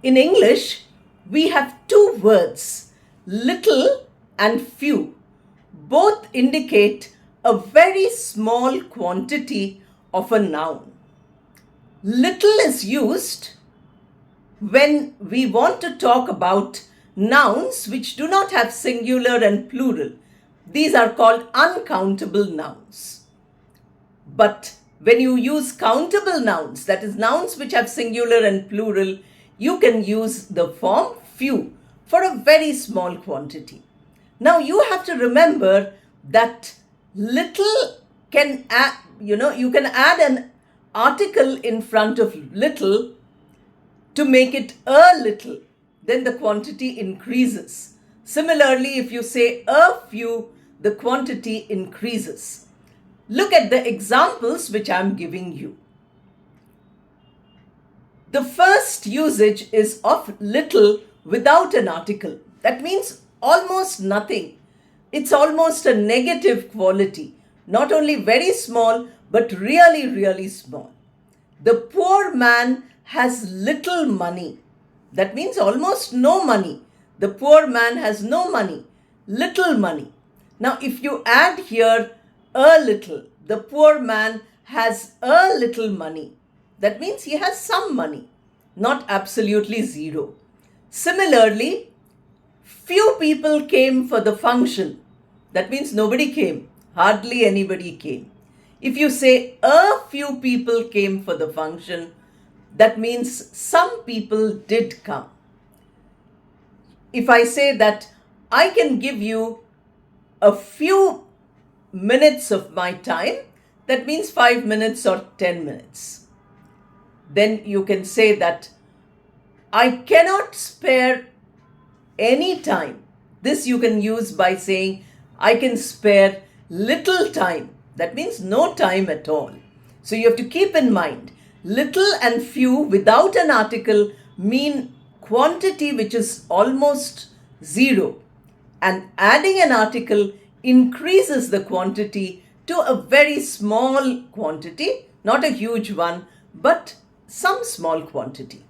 In English, we have two words, little and few. Both indicate a very small quantity of a noun. Little is used when we want to talk about nouns which do not have singular and plural. These are called uncountable nouns. But when you use countable nouns, that is, nouns which have singular and plural, you can use the form few for a very small quantity. Now you have to remember that little can add, you can add an article in front of little to make it a little, then the quantity increases. Similarly, if you say a few, the quantity increases. Look at the examples which I'm giving you. The first usage is of little without an article. That means almost nothing. It's almost a negative quality. Not only very small, but really, really small. The poor man has little money. That means almost no money. The poor man has no money, little money. Now, if you add here a little, the poor man has a little money. That means he has some money, not absolutely zero. Similarly, few people came for the function. That means nobody came, hardly anybody came. If you say a few people came for the function, that means some people did come. If I say that I can give you a few minutes of my time, that means 5 minutes or 10 minutes. Then you can say that I cannot spare any time. This you can use by saying I can spare little time. That means no time at all. So you have to keep in mind, little and few without an article mean quantity which is almost zero. And adding an article increases the quantity to a very small quantity, not a huge one, but some small quantity.